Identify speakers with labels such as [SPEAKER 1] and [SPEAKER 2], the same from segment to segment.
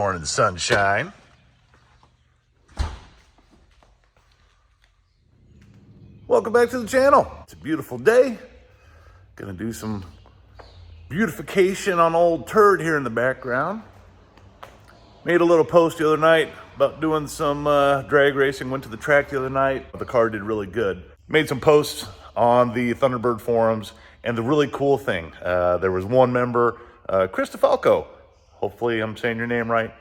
[SPEAKER 1] morning, sunshine. Welcome back to the channel. It's a beautiful day. Gonna do some beautification on old turd here in the background. Made a little post the other night about doing some drag racing. Went to the track the other night. The car did really good. Made some posts on the Thunderbird forums, and the really cool thing, there was one member, Chris DeFalco, hopefully I'm saying your name right.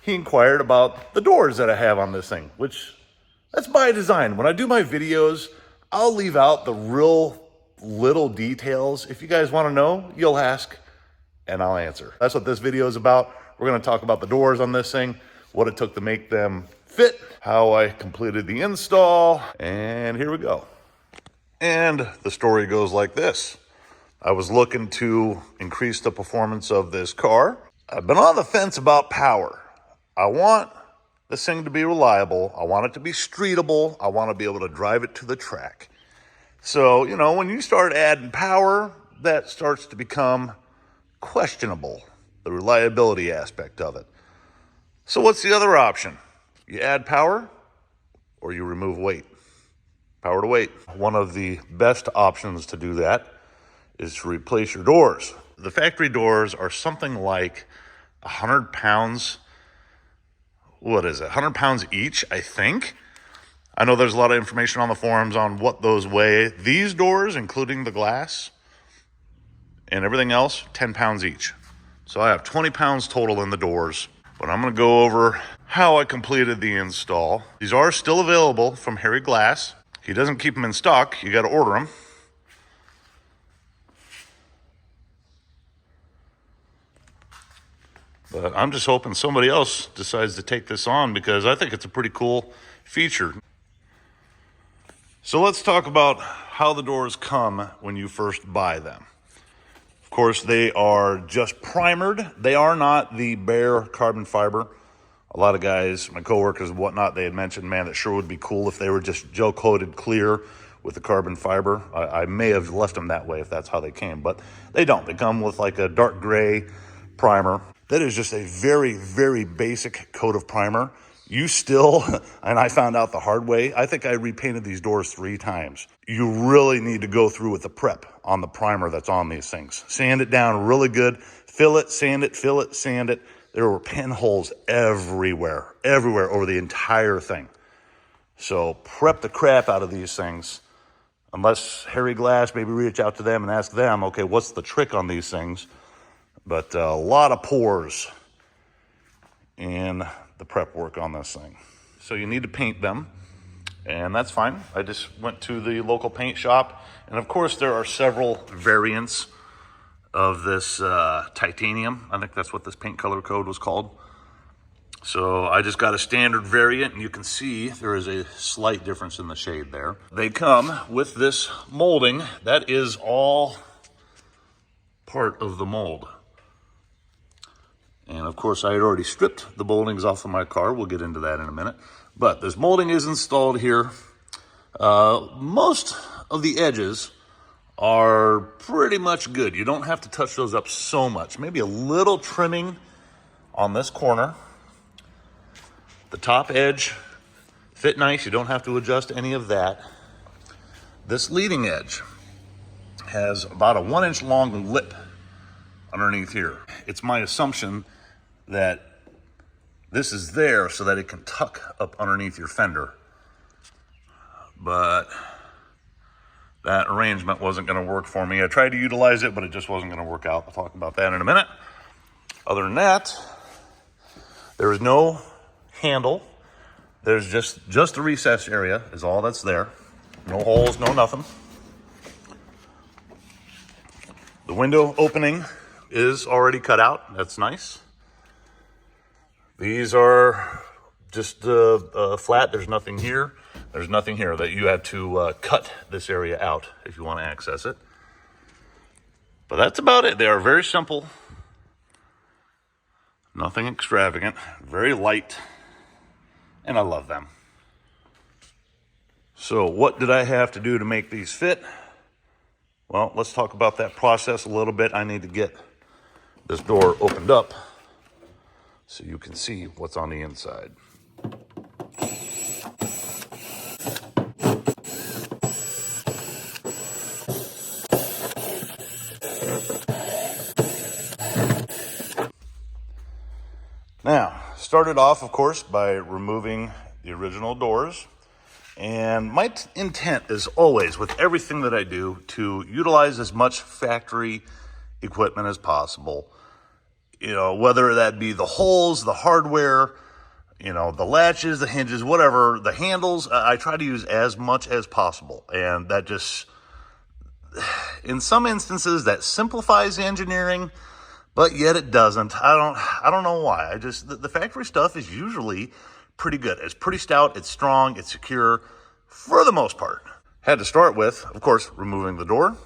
[SPEAKER 1] He inquired about the doors that I have on this thing, which that's by design. When I do my videos, I'll leave out the real little details. If you guys want to know, you'll ask and I'll answer. That's what this video is about. We're going to talk about the doors on this thing, what it took to make them fit, how I completed the install, and here we go. And the story goes like this. I was looking to increase the performance of this car. I've been on the fence about power. I want this thing to be reliable. I want it to be streetable. I want to be able to drive it to the track. So, you know, when you start adding power, that starts to become questionable, the reliability aspect of it. So what's the other option? You add power or you remove weight. Power to weight. One of the best options to do that is to replace your doors. The factory doors are something like 100 pounds. What is it? 100 pounds each, I think. I know there's a lot of information on the forums on what those weigh. These doors, including the glass and everything else, 10 pounds each. So I have 20 pounds total in the doors, but I'm gonna go over how I completed the install. These are still available from Harry Glass. He doesn't keep them in stock. You gotta order them. But I'm just hoping somebody else decides to take this on because I think it's a pretty cool feature. So let's talk about how the doors come when you first buy them. Of course, they are just primered. They are not the bare carbon fiber. A lot of guys, my coworkers and whatnot, they had mentioned, man, it sure would be cool if they were just gel-coated clear with the carbon fiber. I may have left them that way if that's how they came, but they don't. They come with like a dark gray primer. That is just a very, very basic coat of primer. You still, and I found out the hard way, I think I repainted these doors 3 times. You really need to go through with the prep on the primer that's on these things. Sand it down really good, fill it, sand it, fill it, sand it. There were pinholes everywhere over the entire thing. So prep the crap out of these things. Unless Harry Glass, maybe reach out to them and ask them, okay, what's the trick on these things? But a lot of pores in the prep work on this thing. So you need to paint them, and that's fine. I just went to the local paint shop, and of course there are several variants of this titanium. I think that's what this paint color code was called. So I just got a standard variant, and you can see there is a slight difference in the shade there. They come with this molding. That is all part of the mold. And of course, I had already stripped the moldings off of my car. We'll get into that in a minute. But this molding is installed here. Most of the edges are pretty much good. You don't have to touch those up so much. Maybe a little trimming on this corner. The top edge fit nice. You don't have to adjust any of that. This leading edge has about a 1-inch long lip underneath here. It's my assumption that this is there so that it can tuck up underneath your fender. But that arrangement wasn't going to work for me. I tried to utilize it, but it just wasn't going to work out. I'll talk about that in a minute. Other than that, there is no handle. There's just the recess area is all that's there. No holes, no nothing. The window opening is already cut out. That's nice. These are just flat. There's nothing here. There's nothing here that you have to cut this area out if you want to access it. But that's about it. They are very simple. Nothing extravagant. Very light. And I love them. So what did I have to do to make these fit? Well, let's talk about that process a little bit. I need to get this door opened up so you can see what's on the inside. Now, started off, of course, by removing the original doors. And my intent is always, with everything that I do, to utilize as much factory equipment as possible. You know, whether that be the holes, the hardware, you know, the latches, the hinges, whatever, the handles, I try to use as much as possible. And that just, in some instances, that simplifies engineering, but yet it doesn't. I don't know why. The factory stuff is usually pretty good. It's pretty stout, it's strong, it's secure, for the most part. Had to start with, of course, removing the door,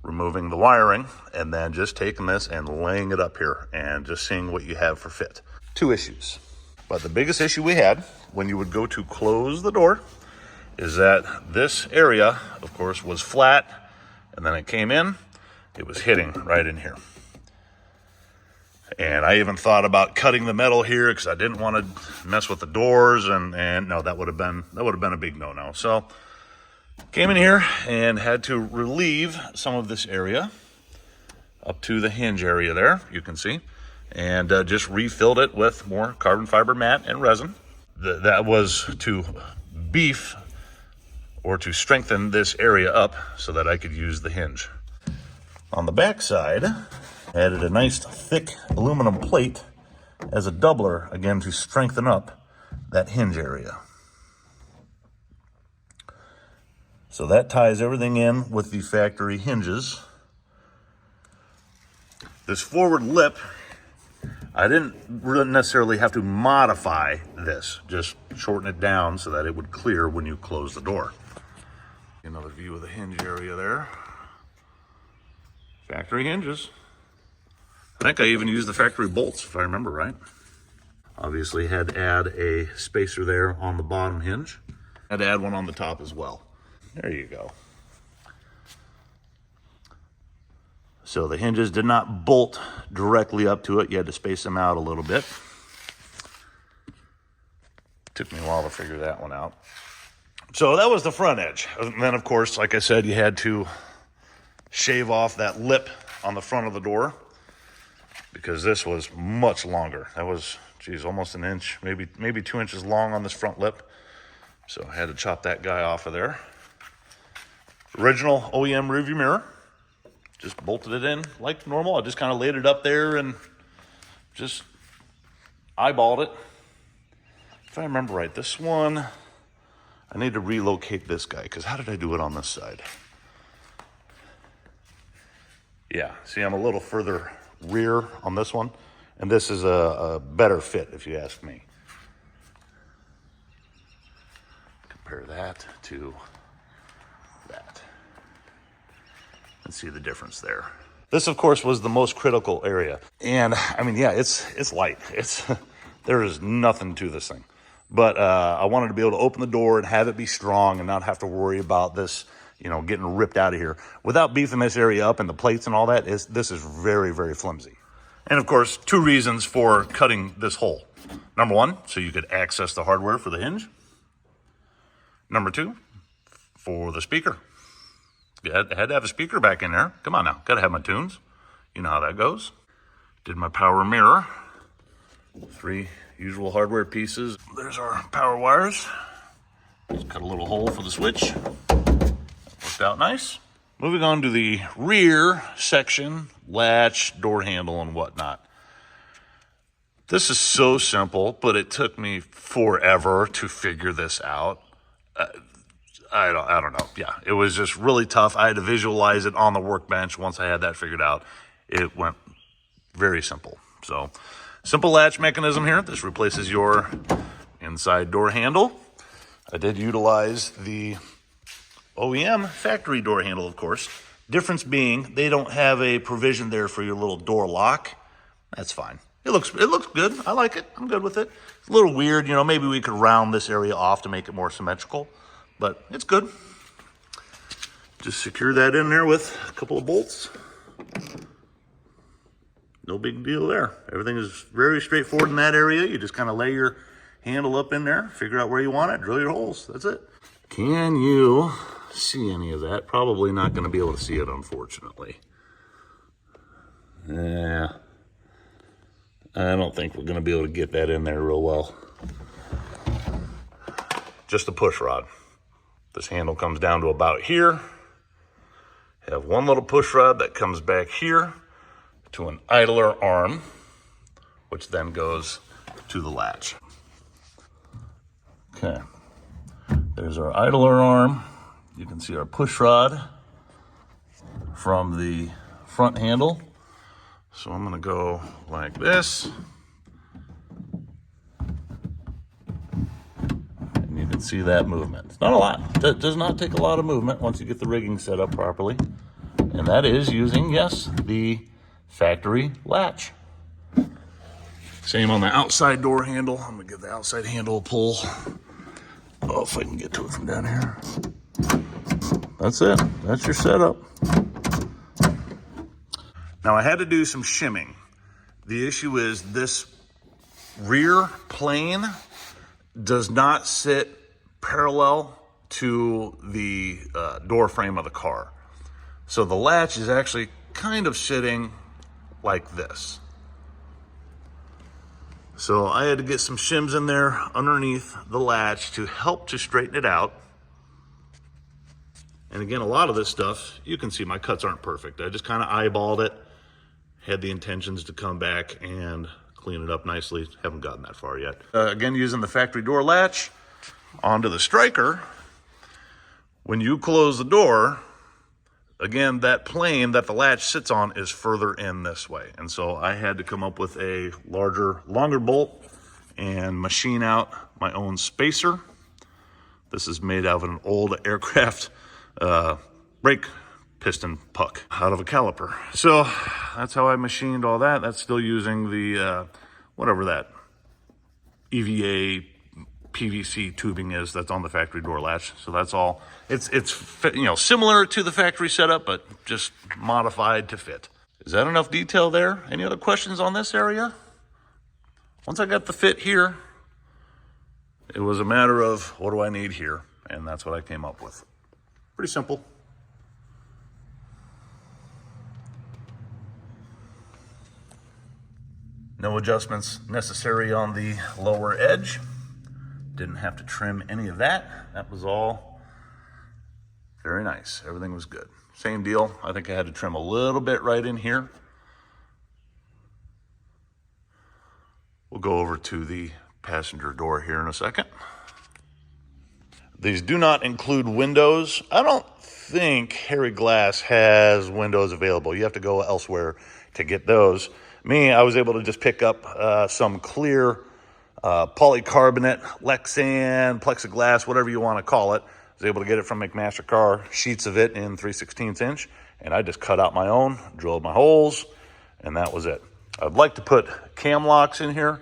[SPEAKER 1] removing the wiring, and then just taking this and laying it up here and just seeing what you have for fit. Two issues. But the biggest issue we had when you would go to close the door is that this area, of course, was flat, and then it came in, it was hitting right in here. And I even thought about cutting the metal here because I didn't want to mess with the doors, and no, that would have been a big no-no. So came in here and had to relieve some of this area up to the hinge area there, you can see, and just refilled it with more carbon fiber mat and resin. That was to beef or to strengthen this area up so that I could use the hinge. On the back side, added a nice thick aluminum plate as a doubler, again, to strengthen up that hinge area. So that ties everything in with the factory hinges. This forward lip, I didn't really necessarily have to modify this, just shorten it down so that it would clear when you close the door. Another view of the hinge area there. Factory hinges. I think I even used the factory bolts, if I remember right. Obviously had to add a spacer there on the bottom hinge. Had to add one on the top as well. There you go. So the hinges did not bolt directly up to it. You had to space them out a little bit. Took me a while to figure that one out. So that was the front edge. And then, of course, like I said, you had to shave off that lip on the front of the door, because this was much longer. That was, geez, almost an inch, maybe 2 inches long on this front lip. So I had to chop that guy off of there. Original OEM rearview mirror. Just bolted it in like normal. I just kind of laid it up there and just eyeballed it. If I remember right, this one, I need to relocate this guy, because how did I do it on this side? Yeah, see, I'm a little further rear on this one, and this is a better fit, if you ask me. Compare that to that and see the difference there. This, of course, was the most critical area, and I mean, yeah, it's light. There is nothing to this thing, but I wanted to be able to open the door and have it be strong and not have to worry about this, you know, getting ripped out of here. Without beefing this area up and the plates and all that, this is very, very flimsy. And of course, two reasons for cutting this hole. Number one, so you could access the hardware for the hinge. Number two, for the speaker. You had to have a speaker back in there. Come on now, gotta have my tunes. You know how that goes. Did my power mirror. 3 usual hardware pieces. There's our power wires. Just cut a little hole for the switch. Worked out nice. Moving on to the rear section, latch, door handle, and whatnot. This is so simple, but it took me forever to figure this out. I don't know. Yeah, it was just really tough. I had to visualize it on the workbench. Once I had that figured out, it went very simple. So, simple latch mechanism here. This replaces your inside door handle. I did utilize the OEM factory door handle, of course. Difference being, they don't have a provision there for your little door lock. That's fine. It looks good. I like it. I'm good with it. It's a little weird, you know, maybe we could round this area off to make it more symmetrical, but it's good. Just secure that in there with a couple of bolts. no big deal there. Everything is very straightforward in that area. You just kind of lay your handle up in there, figure out where you want it, drill your holes. That's it. Can you see any of that? Probably not going to be able to see it, unfortunately. Yeah. I don't think we're going to be able to get that in there real well. Just a push rod. This handle comes down to about here. Have one little push rod that comes back here to an idler arm, which then goes to the latch. Okay, there's our idler arm. You can see our push rod from the front handle. So I'm gonna go like this. And you can see that movement. It's not a lot. It does not take a lot of movement once you get the rigging set up properly. And that is using, yes, the factory latch. Same on the outside door handle. I'm gonna give the outside handle a pull. Oh, if I can get to it from down here. That's it. That's your setup. Now I had to do some shimming. The issue is this rear plane does not sit parallel to the door frame of the car. So the latch is actually kind of sitting like this. So I had to get some shims in there underneath the latch to help to straighten it out. And again, a lot of this stuff, you can see my cuts aren't perfect. I just kind of eyeballed it, had the intentions to come back and clean it up nicely. Haven't gotten that far yet. Again, using the factory door latch onto the striker. When you close the door, again, that plane that the latch sits on is further in this way. And so I had to come up with a longer bolt and machine out my own spacer. This is made out of an old aircraft brake piston puck out of a caliper. So that's how I machined all that. That's still using the, whatever that EVA PVC tubing is that's on the factory door latch. So that's all. It's you know, similar to the factory setup, but just modified to fit. Is that enough detail there? Any other questions on this area? Once I got the fit here, it was a matter of what do I need here? And that's what I came up with. Pretty simple. No adjustments necessary on the lower edge. Didn't have to trim any of that. That was all very nice. Everything was good. Same deal. I think I had to trim a little bit right in here. We'll go over to the passenger door here in a second. These do not include windows. I don't think Harry Glass has windows available. You have to go elsewhere to get those. Me, I was able to just pick up some clear polycarbonate, Lexan, plexiglass, whatever you want to call it. I was able to get it from McMaster-Carr, sheets of it in 3/16 inch, and I just cut out my own, drilled my holes, and that was it. I'd like to put cam locks in here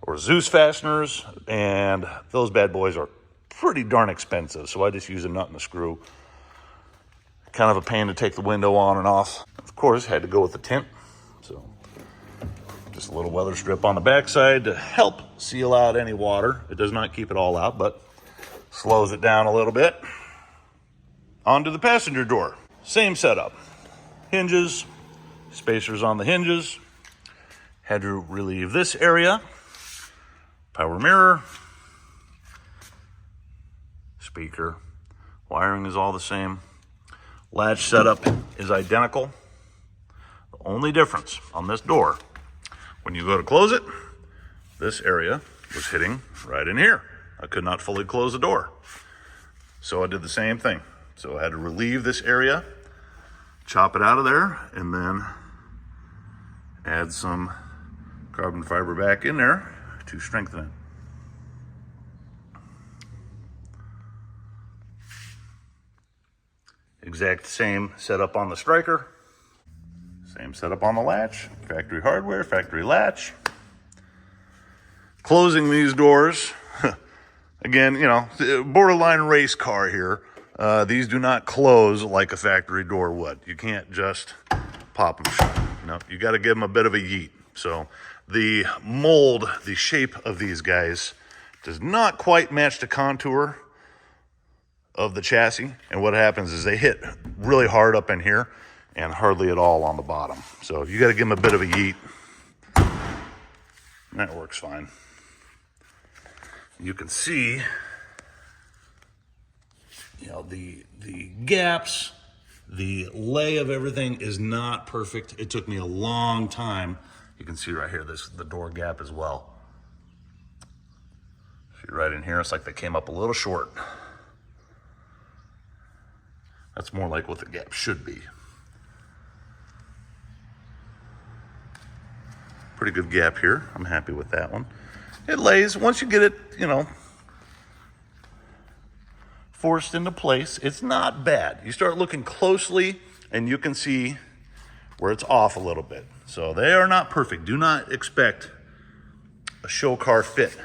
[SPEAKER 1] or Zeus fasteners, and those bad boys are pretty darn expensive, so I just use a nut and a screw. Kind of a pain to take the window on and off. Of course, had to go with the tint, so just a little weather strip on the backside to help seal out any water. It does not keep it all out, but slows it down a little bit. Onto the passenger door. Same setup. Hinges, spacers on the hinges. Had to relieve this area. Power mirror. Speaker. Wiring is all the same. Latch setup is identical. The only difference on this door, when you go to close it, this area was hitting right in here. I could not fully close the door. So I did the same thing. So I had to relieve this area, chop it out of there, and then add some carbon fiber back in there to strengthen it. Exact same setup on the striker. Same setup on the latch. Factory hardware, factory latch. Closing these doors. Again, you know, borderline race car here. These do not close like a factory door would. You can't just pop them shut. No, you got to give them a bit of a yeet. So the mold, the shape of these guys does not quite match the contour of the chassis. And what happens is they hit really hard up in here and hardly at all on the bottom. So you got to give them a bit of a yeet. That works fine. You can see, you know, the gaps, the lay of everything is not perfect. It took me a long time. You can see right here, the door gap as well. See right in here, it's like they came up a little short. That's more like what the gap should be. Pretty good gap here. I'm happy with that one. It lays, once you get it, you know, forced into place, it's not bad. You start looking closely and you can see where it's off a little bit. So they are not perfect. Do not expect a show car fit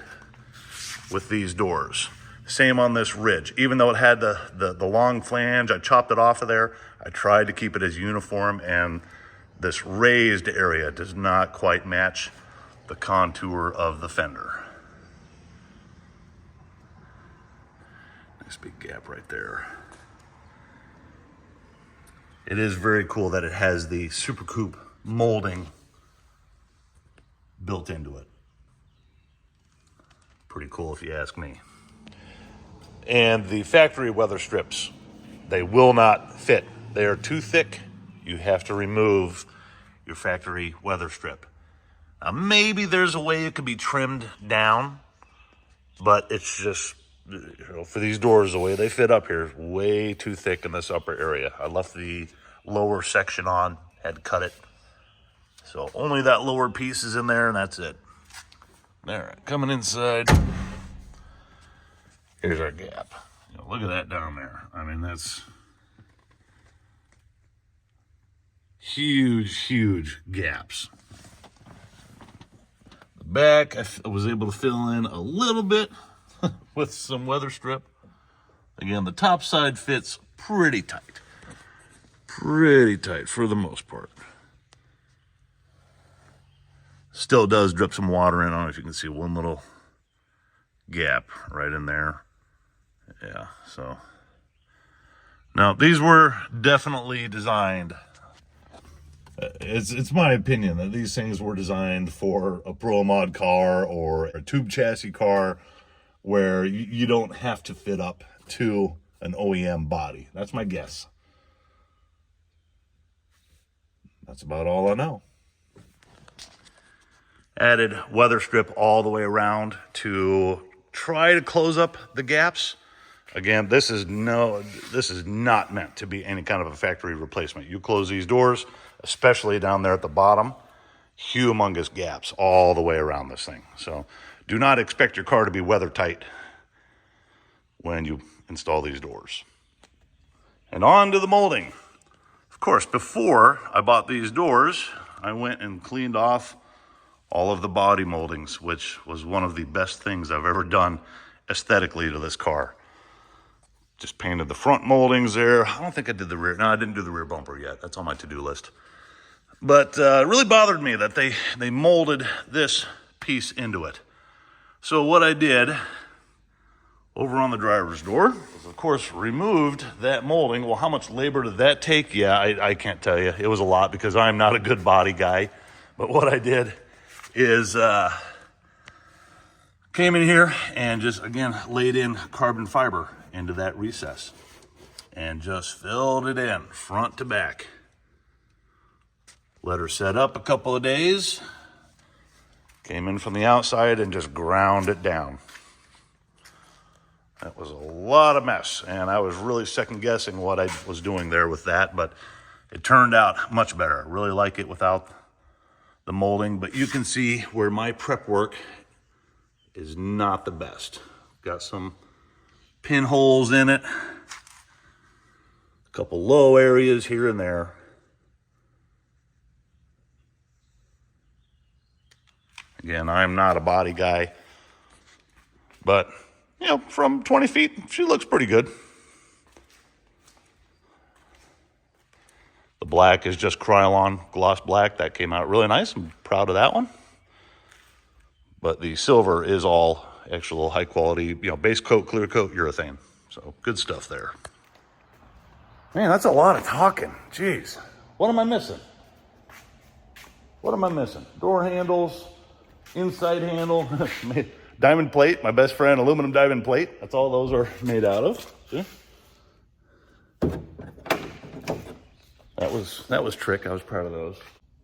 [SPEAKER 1] with these doors. Same on this ridge. Even though it had the long flange, I chopped it off of there. I tried to keep it as uniform, and this raised area does not quite match the contour of the fender. Nice big gap right there. It is very cool that it has the Super Coupe molding built into it. Pretty cool if you ask me. And the factory weather strips, they will not fit. They are too thick. You have to remove your factory weather strip. Now, maybe there's a way it could be trimmed down, but it's just, you know, for these doors, the way they fit up here is way too thick in this upper area. I left the lower section on, had to cut it. So only that lower piece is in there, and that's it. There, coming inside. Here's our gap. You know, look at that down there. I mean, that's huge, huge gaps. The back, I was able to fill in a little bit with some weather strip. Again, the top side fits pretty tight. Pretty tight for the most part. Still does drip some water in. I don't know if you can see one little gap right in there. Yeah, so now these were definitely designed. It's my opinion that these things were designed for a Pro Mod car or a tube chassis car where you don't have to fit up to an OEM body. That's my guess. That's about all I know. Added weather strip all the way around to try to close up the gaps. Again, this is not meant to be any kind of a factory replacement. You close these doors, especially down there at the bottom, humongous gaps all the way around this thing. So do not expect your car to be weather tight when you install these doors. And on to the molding. Of course, before I bought these doors, I went and cleaned off all of the body moldings, which was one of the best things I've ever done aesthetically to this car. Just painted the front moldings there. I don't think I did the rear. No, I didn't do the rear bumper yet. That's on my to-do list. But it really bothered me that they molded this piece into it. So what I did over on the driver's door was, of course, removed that molding. Well, how much labor did that take? Yeah, I can't tell you. It was a lot because I'm not a good body guy. But what I did is came in here and just, again, laid in carbon fiber into that recess and just filled it in front to back. Let her set up a couple of days. Came in from the outside and just ground it down. That was a lot of mess, and I was really second guessing what I was doing there with that, but it turned out much better. I really like it without the molding, but you can see where my prep work is not the best. Got some pinholes in it, a couple low areas here and there. Again, I'm not a body guy, but you know, from 20 feet, she looks pretty good. The black is just Krylon gloss black. That came out really nice. I'm proud of that one. But the silver is all actual high quality, you know, base coat, clear coat, urethane. So good stuff there. Man, that's a lot of talking. Jeez. What am I missing? What am I missing? Door handles, inside handle, diamond plate, my best friend, aluminum diamond plate. That's all those are made out of. See? That was trick. I was proud of those.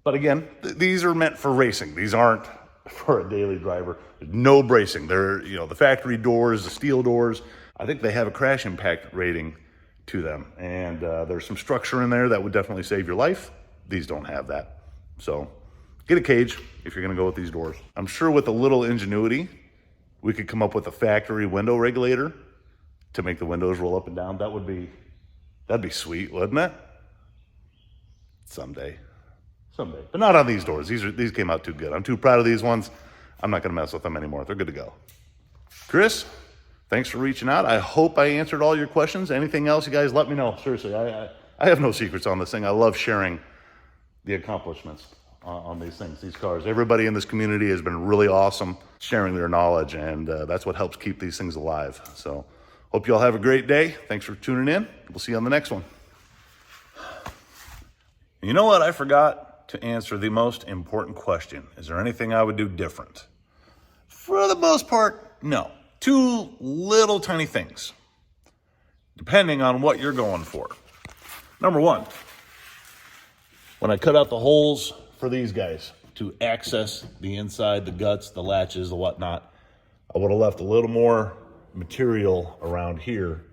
[SPEAKER 1] But again, these are meant for racing. These aren't for a daily driver. There's no bracing. They're, you know, the factory doors, the steel doors. I think they have a crash impact rating to them. And there's some structure in there that would definitely save your life. These don't have that. So get a cage if you're gonna go with these doors. I'm sure with a little ingenuity, we could come up with a factory window regulator to make the windows roll up and down. That'd be sweet, wouldn't it? Someday. But not on these doors. These came out too good. I'm too proud of these ones. I'm not gonna mess with them anymore. They're good to go. Chris, thanks for reaching out. I hope I answered all your questions. Anything else, you guys let me know. Seriously, I have no secrets on this thing. I love sharing the accomplishments on these things, these cars. Everybody in this community has been really awesome sharing their knowledge, and that's what helps keep these things alive. So hope you all have a great day. Thanks for tuning in. We'll see you on the next one. You know what? I forgot to answer the most important question. Is there anything I would do different? For the most part, no. Two little tiny things, depending on what you're going for. Number one, when I cut out the holes for these guys to access the inside, the guts, the latches, the whatnot, I would have left a little more material around here,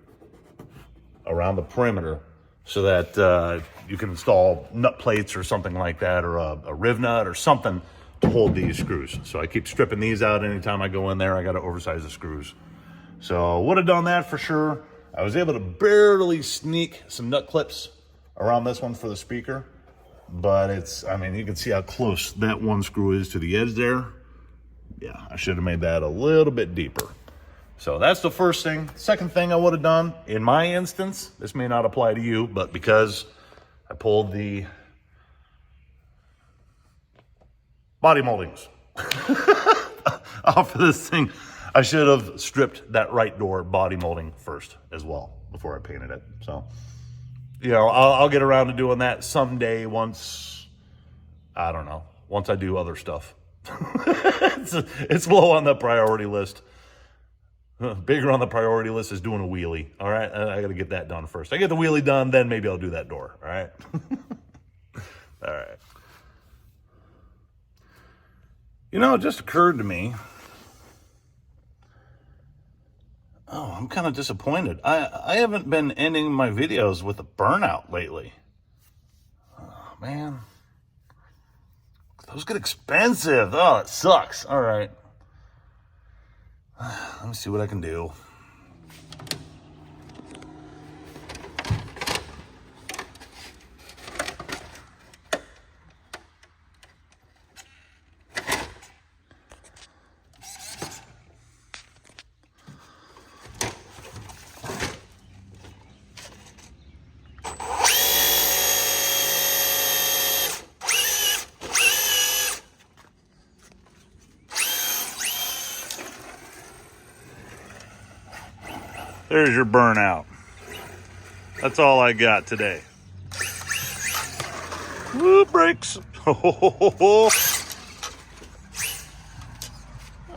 [SPEAKER 1] around the perimeter, so that you can install nut plates or something like that, or a riv nut or something to hold these screws. So I keep stripping these out anytime I go in there. I got to oversize the screws. So would have done that for sure. I was able to barely sneak some nut clips around this one for the speaker, but I mean, you can see how close that one screw is to the edge there. Yeah, I should have made that a little bit deeper. So that's the first thing. Second thing I would have done, in my instance, this may not apply to you, but because I pulled the body moldings off of this thing, I should have stripped that right door body molding first as well before I painted it. So, you know, I'll get around to doing that someday once I do other stuff. It's low on the priority list. Bigger on the priority list is doing a wheelie. All right, I got to get that done first. I get the wheelie done, then maybe I'll do that door. All right. All right. You know, it just occurred to me. Oh, I'm kind of disappointed. I haven't been ending my videos with a burnout lately. Oh, man. Those get expensive. Oh, it sucks. All right. Let me see what I can do. There's your burnout. That's all I got today. Woo, brakes. A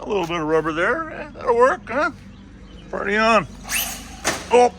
[SPEAKER 1] little bit of rubber there. That'll work, huh? Party on. Oh.